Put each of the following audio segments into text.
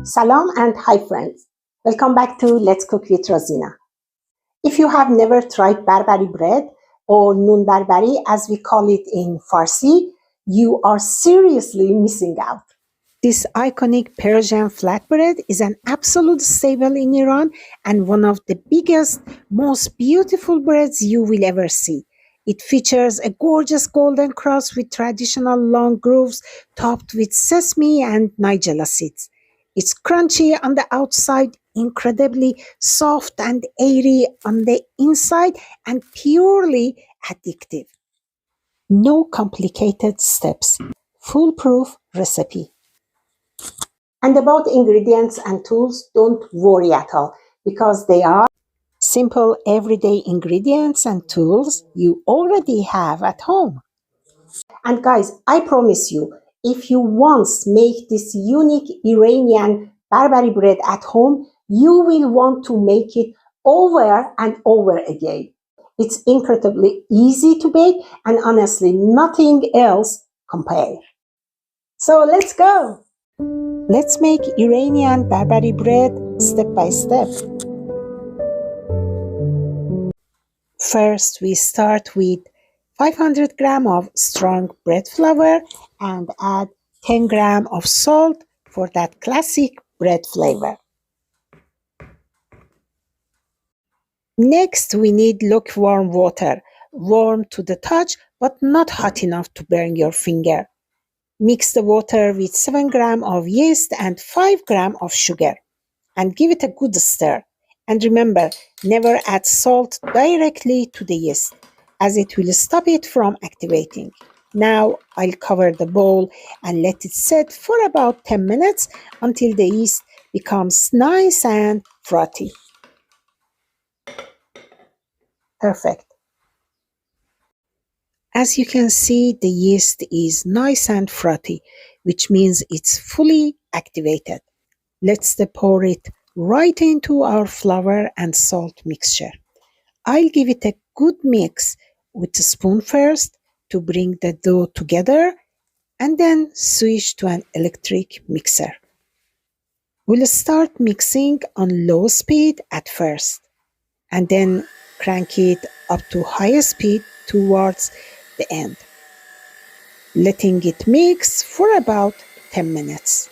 Salam and hi friends. Welcome back to Let's Cook with Rozina. If you have never tried Barbari bread or noon Barbari as we call it in Farsi, you are seriously missing out. This iconic Persian flatbread is an absolute staple in Iran and one of the biggest, most beautiful breads you will ever see. It features a gorgeous golden crust with traditional long grooves topped with sesame and nigella seeds. It's crunchy on the outside, incredibly soft and airy on the inside, and purely addictive. No complicated steps. Foolproof recipe. And about ingredients and tools, don't worry at all, because they are simple everyday ingredients and tools you already have at home. And guys, I promise you, if you once make this unique Iranian Barbari bread at home, you will want to make it over and over again. It's incredibly easy to bake and honestly nothing else compares. So let's go! Let's make Iranian Barbari bread step by step. First, we start with 500 grams of strong bread flour and add 10 grams of salt for that classic bread flavor. Next, we need lukewarm water, warm to the touch but not hot enough to burn your finger. Mix the water with 7 grams of yeast and 5 grams of sugar and give it a good stir. And remember, never add salt directly to the yeast, as it will stop it from activating. Now I'll cover the bowl and let it set for about 10 minutes until the yeast becomes nice and frothy. Perfect. As you can see, the yeast is nice and frothy, which means it's fully activated. Let's pour it right into our flour and salt mixture. I'll give it a good mix with a spoon first to bring the dough together and then switch to an electric mixer. We'll start mixing on low speed at first and then crank it up to high speed towards the end, letting it mix for about 10 minutes.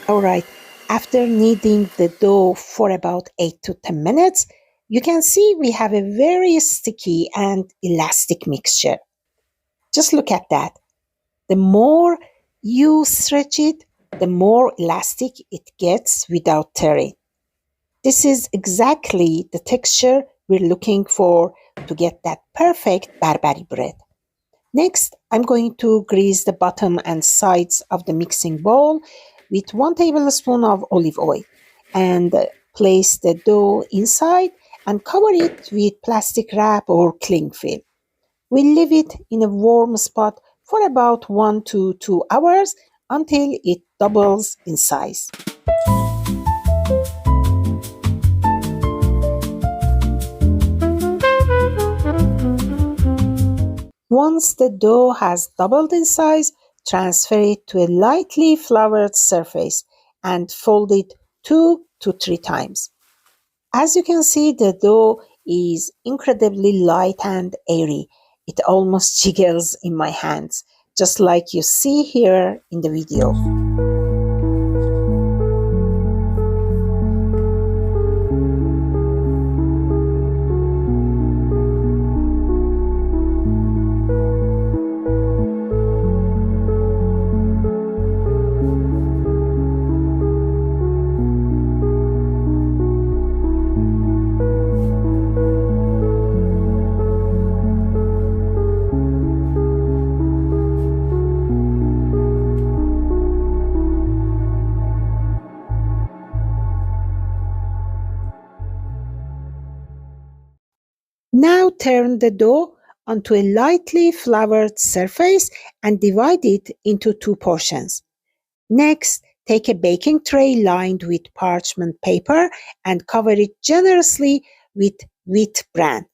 Alright, after kneading the dough for about 8 to 10 minutes, you can see we have a very sticky and elastic mixture. Just look at that. The more you stretch it, the more elastic it gets without tearing. This is exactly the texture we're looking for to get that perfect Barbari bread. Next, I'm going to grease the bottom and sides of the mixing bowl with 1 tablespoon of olive oil and place the dough inside and cover it with plastic wrap or cling film. We'll leave it in a warm spot for about 1 to 2 hours until it doubles in size. Once the dough has doubled in size, transfer it to a lightly floured surface and fold it 2 to 3 times. As you can see, the dough is incredibly light and airy. It almost jiggles in my hands, just like you see here in the video. Now turn the dough onto a lightly floured surface and divide it into two portions. Next, take a baking tray lined with parchment paper and cover it generously with wheat bran.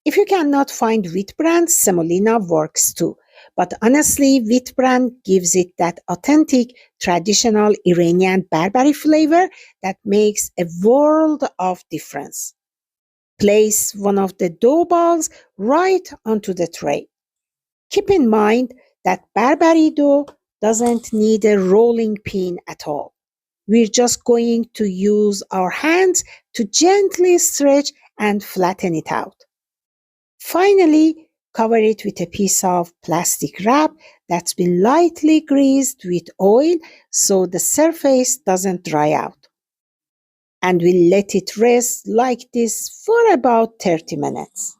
If you cannot find wheat bran, semolina works too. But honestly, wheat bran gives it that authentic, traditional Iranian Barbari flavor that makes a world of difference. Place one of the dough balls right onto the tray. Keep in mind that Barbari dough doesn't need a rolling pin at all. We're just going to use our hands to gently stretch and flatten it out. Finally, cover it with a piece of plastic wrap that's been lightly greased with oil so the surface doesn't dry out. And we'll let it rest like this for about 30 minutes.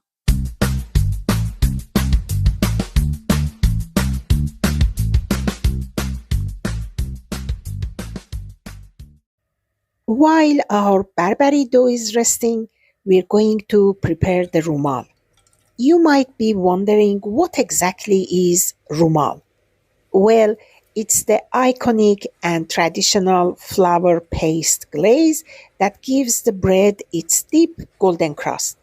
While our Barbari dough is resting, we're going to prepare the rumal. You might be wondering what exactly is rumal. Well, it's the iconic and traditional flour paste glaze that gives the bread its deep golden crust.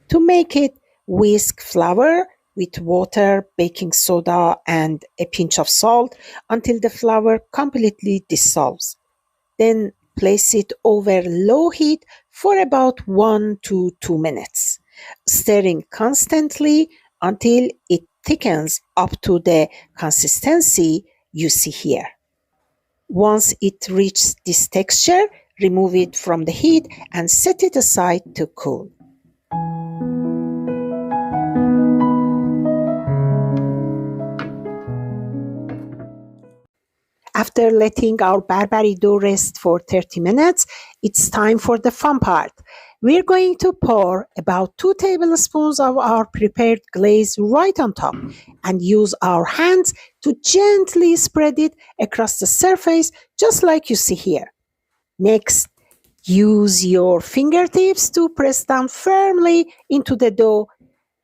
To make it, whisk flour with water, baking soda, and a pinch of salt until the flour completely dissolves. Then place it over low heat for about 1 to 2 minutes, stirring constantly until it thickens up to the consistency you see here. Once it reaches this texture, remove it from the heat and set it aside to cool. After letting our Barbari dough rest for 30 minutes, it's time for the fun part. We're going to pour about 2 tablespoons of our prepared glaze right on top and use our hands to gently spread it across the surface just like you see here. Next, use your fingertips to press down firmly into the dough.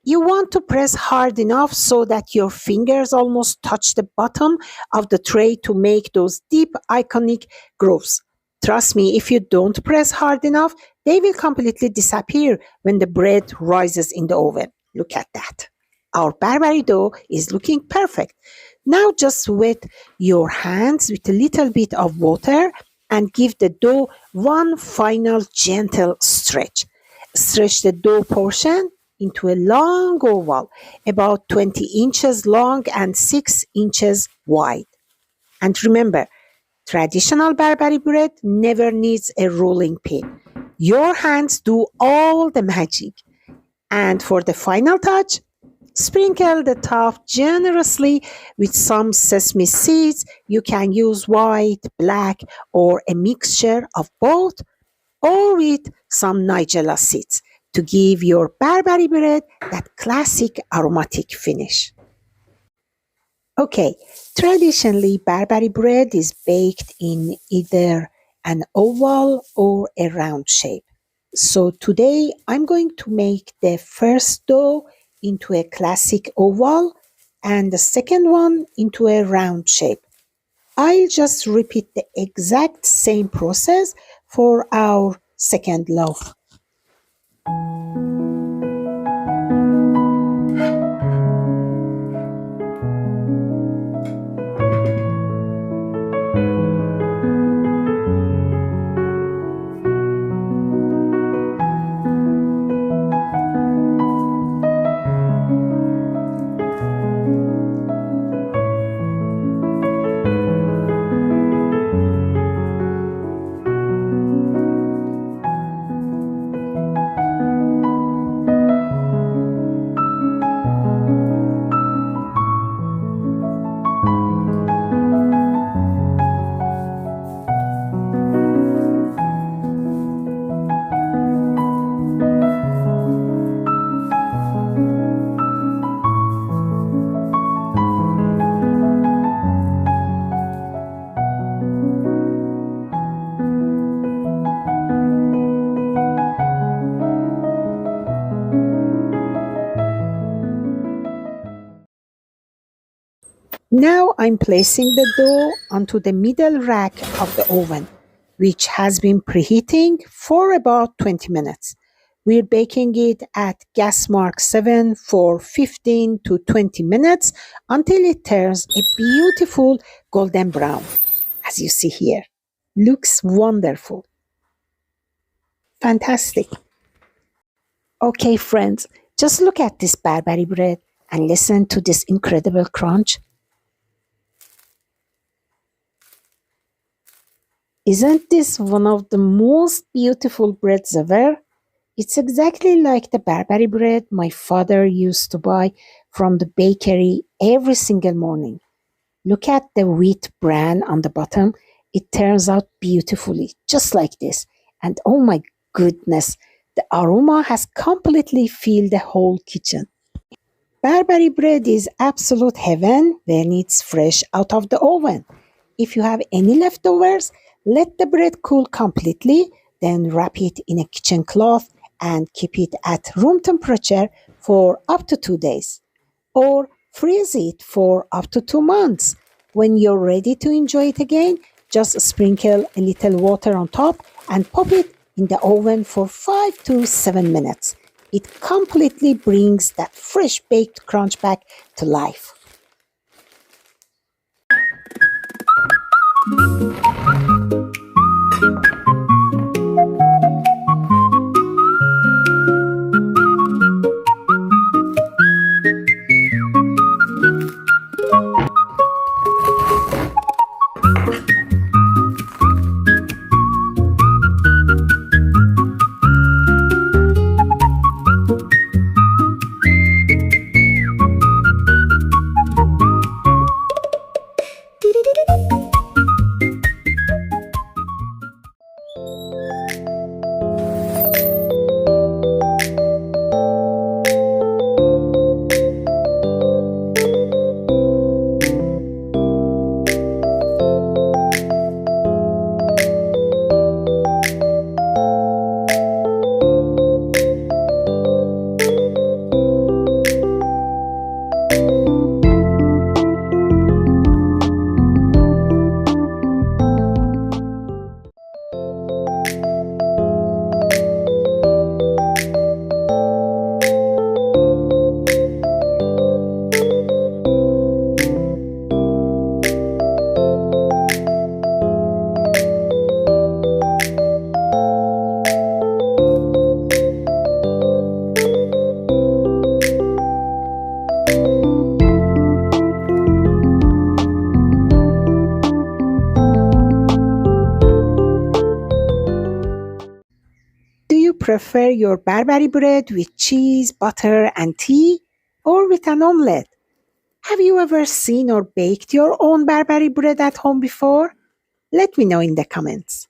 You want to press hard enough so that your fingers almost touch the bottom of the tray to make those deep, iconic grooves. Trust me, if you don't press hard enough, they will completely disappear when the bread rises in the oven. Look at that. Our Barbari dough is looking perfect. Now just wet your hands with a little bit of water and give the dough one final gentle stretch. Stretch the dough portion into a long oval, about 20 inches long and 6 inches wide. And remember, traditional Barbari bread never needs a rolling pin. Your hands do all the magic. And for the final touch, sprinkle the top generously with some sesame seeds. You can use white, black, or a mixture of both, or with some nigella seeds to give your Barbari bread that classic aromatic finish. Okay, traditionally Barbari bread is baked in either an oval or a round shape. So today I'm going to make the first dough into a classic oval and the second one into a round shape. I'll just repeat the exact same process for our second loaf. Now I'm placing the dough onto the middle rack of the oven, which has been preheating for about 20 minutes. We're baking it at gas mark 7 for 15 to 20 minutes until it turns a beautiful golden brown, as you see here. Looks wonderful. Fantastic. Okay, friends, just look at this Barbari bread and listen to this incredible crunch. Isn't this one of the most beautiful breads ever? It's exactly like the Barbari bread my father used to buy from the bakery every single morning. Look at the wheat bran on the bottom. It turns out beautifully, just like this. And oh my goodness, the aroma has completely filled the whole kitchen. Barbari bread is absolute heaven when it's fresh out of the oven. If you have any leftovers, let the bread cool completely, then wrap it in a kitchen cloth and keep it at room temperature for up to 2 days. Or freeze it for up to 2 months. When you're ready to enjoy it again, just sprinkle a little water on top and pop it in the oven for 5 to 7 minutes. It completely brings that fresh baked crunch back to life. Prefer your Barbari bread with cheese, butter, and tea, or with an omelet? Have you ever seen or baked your own Barbari bread at home before? Let me know in the comments.